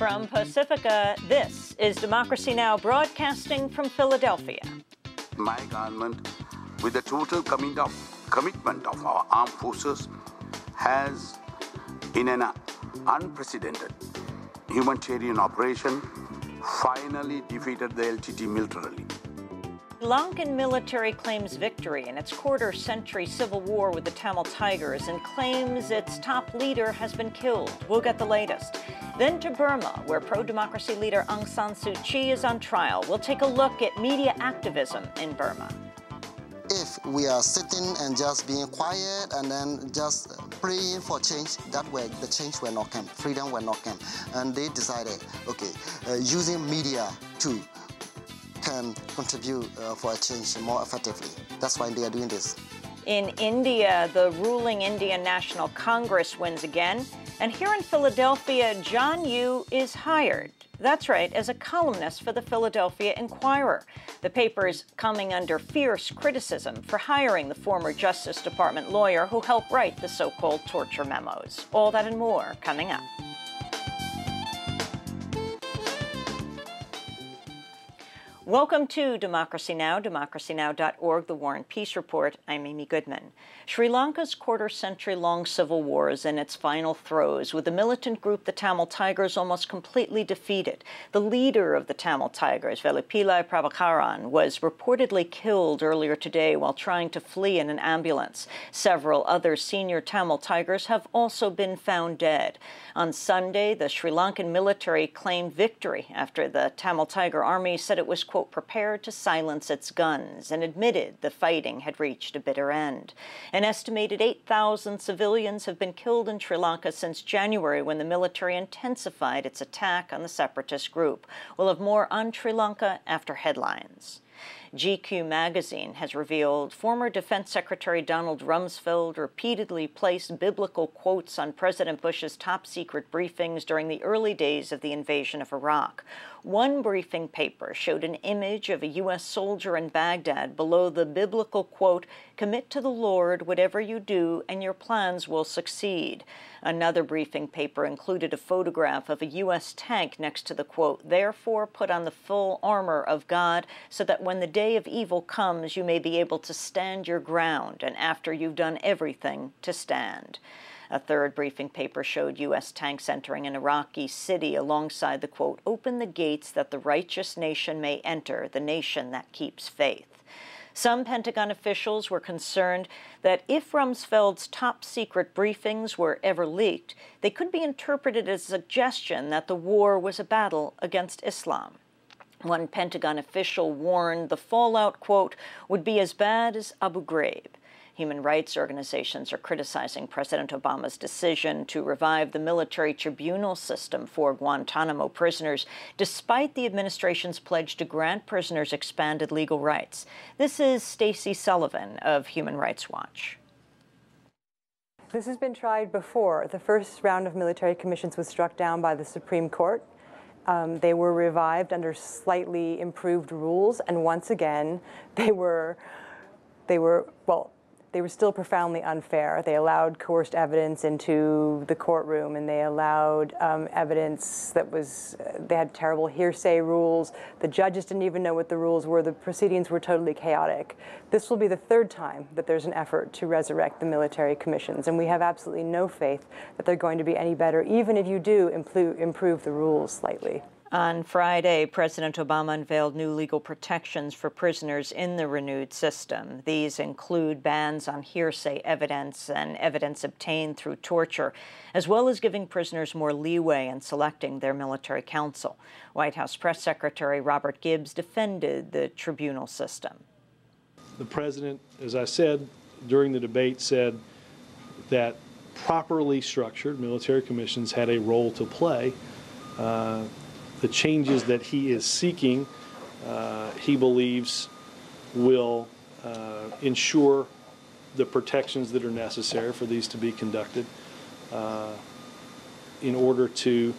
From Pacifica, this is Democracy Now! Broadcasting from Philadelphia. My government, with the total commitment of our armed forces, has, in an unprecedented humanitarian operation, finally defeated the LTT militarily. Lankan military claims victory in its quarter-century civil war with the Tamil Tigers and claims its top leader has been killed. We'll get the latest. Then to Burma, where pro-democracy leader Aung San Suu Kyi is on trial. We'll take a look at media activism in Burma. If we are sitting and just being quiet and then just praying for change, that way the change will not come, freedom will not come. And they decided, okay, using media too can contribute for a change more effectively. That's why they are doing this. In India, the ruling Indian National Congress wins again. And here in Philadelphia, John Yoo is hired. That's right, as a columnist for the Philadelphia Inquirer. The paper's coming under fierce criticism for hiring the former Justice Department lawyer who helped write the so-called torture memos. All that and more coming up. Welcome to Democracy Now!, democracynow.org, The War and Peace Report. I'm Amy Goodman. Sri Lanka's quarter-century-long civil war is in its final throes, with the militant group the Tamil Tigers almost completely defeated. The leader of the Tamil Tigers, Velupillai Prabhakaran, was reportedly killed earlier today while trying to flee in an ambulance. Several other senior Tamil Tigers have also been found dead. On Sunday, the Sri Lankan military claimed victory after the Tamil Tiger army said it was, quote, prepared to silence its guns and admitted the fighting had reached a bitter end. An estimated 8,000 civilians have been killed in Sri Lanka since January, when the military intensified its attack on the separatist group. We'll have more on Sri Lanka after headlines. GQ magazine has revealed former Defense Secretary Donald Rumsfeld repeatedly placed biblical quotes on President Bush's top-secret briefings during the early days of the invasion of Iraq. One briefing paper showed an image of a U.S. soldier in Baghdad below the biblical quote, "Commit to the Lord whatever you do, and your plans will succeed." Another briefing paper included a photograph of a U.S. tank next to the quote, "Therefore put on the full armor of God, so that when the day of evil comes, you may be able to stand your ground, and after you've done everything, to stand." A third briefing paper showed U.S. tanks entering an Iraqi city alongside the quote, "Open the gates that the righteous nation may enter, the nation that keeps faith." Some Pentagon officials were concerned that if Rumsfeld's top-secret briefings were ever leaked, they could be interpreted as a suggestion that the war was a battle against Islam. One Pentagon official warned the fallout, quote, would be as bad as Abu Ghraib. Human rights organizations are criticizing President Obama's decision to revive the military tribunal system for Guantanamo prisoners, despite the administration's pledge to grant prisoners expanded legal rights. This is Stacey Sullivan of Human Rights Watch. This has been tried before. The first round of military commissions was struck down by the Supreme Court. They were revived under slightly improved rules, and once again, they were still profoundly unfair. They allowed coerced evidence into the courtroom, and they allowed evidence that was, they had terrible hearsay rules. The judges didn't even know what the rules were. The proceedings were totally chaotic. This will be the third time that there's an effort to resurrect the military commissions, and we have absolutely no faith that they're going to be any better, even if you do improve the rules slightly. On Friday, President Obama unveiled new legal protections for prisoners in the renewed system. These include bans on hearsay evidence and evidence obtained through torture, as well as giving prisoners more leeway in selecting their military counsel. White House Press Secretary Robert Gibbs defended the tribunal system. The president, as I said during the debate, said that properly structured military commissions had a role to play. The changes that he is seeking, he believes, will ensure the protections that are necessary for these to be conducted in order to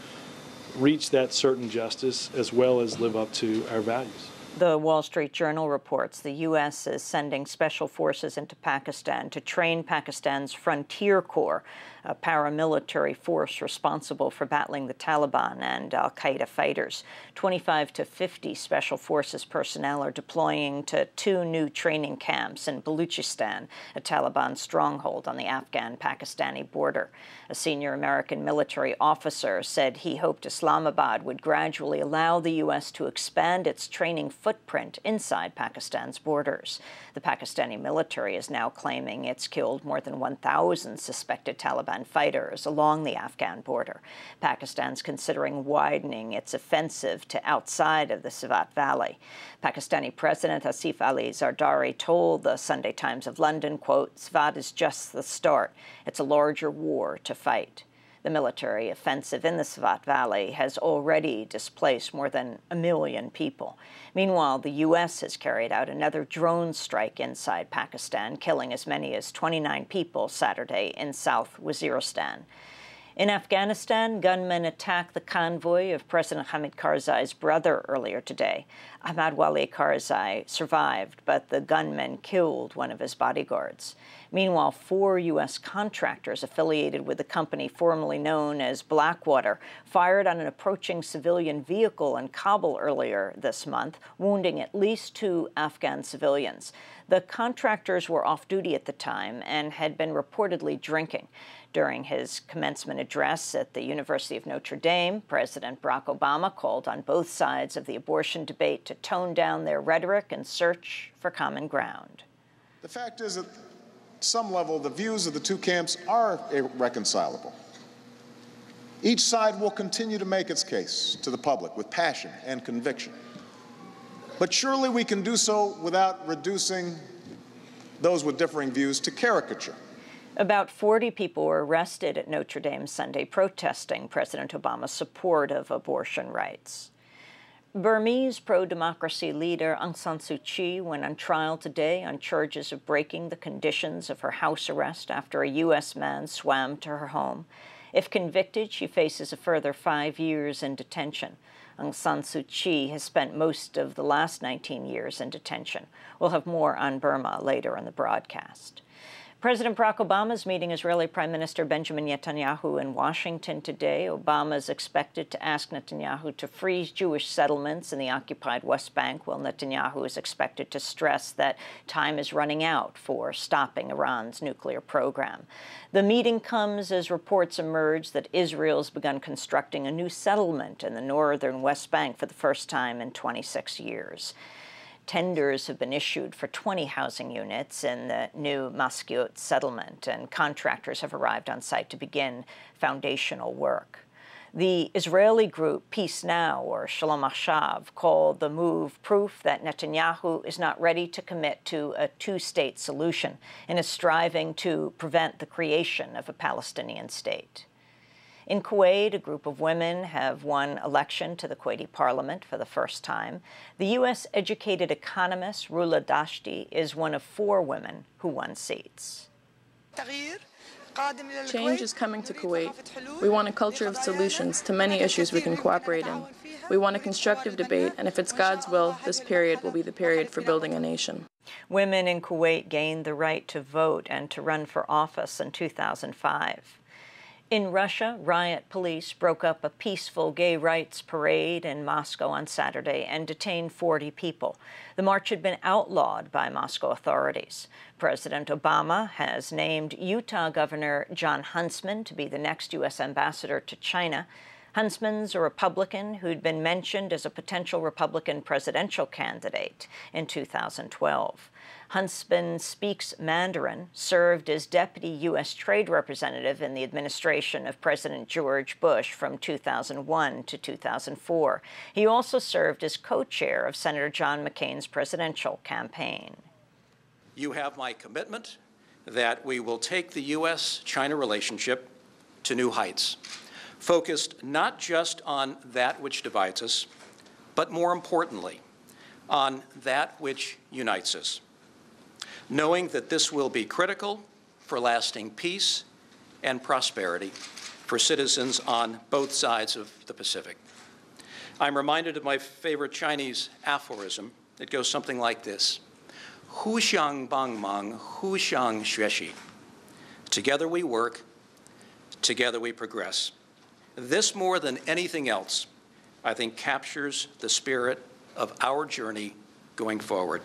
reach that certain justice as well as live up to our values. The Wall Street Journal reports the U.S. is sending special forces into Pakistan to train Pakistan's Frontier Corps, a paramilitary force responsible for battling the Taliban and al-Qaeda fighters. 25 to 50 special forces personnel are deploying to 2 new training camps in Baluchistan, a Taliban stronghold on the Afghan-Pakistani border. A senior American military officer said he hoped Islamabad would gradually allow the U.S. to expand its training footprint inside Pakistan's borders. The Pakistani military is now claiming it's killed more than 1,000 suspected Taliban fighters along the Afghan border. Pakistan's considering widening its offensive to outside of the Swat Valley. Pakistani President Asif Ali Zardari told the Sunday Times of London, quote, "Swat is just the start. It's a larger war to fight." The military offensive in the Swat Valley has already displaced more than 1 million people. Meanwhile, the U.S. has carried out another drone strike inside Pakistan, killing as many as 29 people Saturday in South Waziristan. In Afghanistan, gunmen attacked the convoy of President Hamid Karzai's brother earlier today. Ahmad Wali Karzai survived, but the gunmen killed one of his bodyguards. Meanwhile, 4 U.S. contractors affiliated with the company formerly known as Blackwater fired on an approaching civilian vehicle in Kabul earlier this month, wounding at least 2 Afghan civilians. The contractors were off duty at the time and had been reportedly drinking. During his commencement address at the University of Notre Dame, President Barack Obama called on both sides of the abortion debate to tone down their rhetoric and search for common ground. The fact is that at some level, the views of the 2 camps are irreconcilable. Each side will continue to make its case to the public with passion and conviction. But surely we can do so without reducing those with differing views to caricature. About 40 people were arrested at Notre Dame Sunday protesting President Obama's support of abortion rights. Burmese pro-democracy leader Aung San Suu Kyi went on trial today on charges of breaking the conditions of her house arrest after a U.S. man swam to her home. If convicted, she faces a further 5 years in detention. Aung San Suu Kyi has spent most of the last 19 years in detention. We'll have more on Burma later in the broadcast. President Barack Obama is meeting Israeli Prime Minister Benjamin Netanyahu in Washington today. Obama is expected to ask Netanyahu to freeze Jewish settlements in the occupied West Bank, while Netanyahu is expected to stress that time is running out for stopping Iran's nuclear program. The meeting comes as reports emerge that Israel's begun constructing a new settlement in the northern West Bank for the first time in 26 years. Tenders have been issued for 20 housing units in the new Maskiot settlement, and contractors have arrived on site to begin foundational work. The Israeli group Peace Now, or Shalom Achshav, called the move proof that Netanyahu is not ready to commit to a 2-state solution and is striving to prevent the creation of a Palestinian state. In Kuwait, a group of women have won election to the Kuwaiti parliament for the first time. The U.S.-educated economist Rula Dashti is one of 4 women who won seats. Change is coming to Kuwait. We want a culture of solutions to many issues we can cooperate in. We want a constructive debate, and if it's God's will, this period will be the period for building a nation. Women in Kuwait gained the right to vote and to run for office in 2005. In Russia, riot police broke up a peaceful gay rights parade in Moscow on Saturday and detained 40 people. The march had been outlawed by Moscow authorities. President Obama has named Utah Governor Jon Huntsman to be the next U.S. ambassador to China. Huntsman's a Republican who'd been mentioned as a potential Republican presidential candidate in 2012. Huntsman speaks Mandarin, served as deputy U.S. trade representative in the administration of President George Bush from 2001 to 2004. He also served as co-chair of Senator John McCain's presidential campaign. You have my commitment that we will take the U.S.-China relationship to new heights, focused not just on that which divides us, but more importantly, on that which unites us, knowing that this will be critical for lasting peace and prosperity for citizens on both sides of the Pacific. I'm reminded of my favorite Chinese aphorism, that goes something like this. Hu xiang bang mang, hu xiang xuexi. Together we work, together we progress. This, more than anything else, I think captures the spirit of our journey going forward.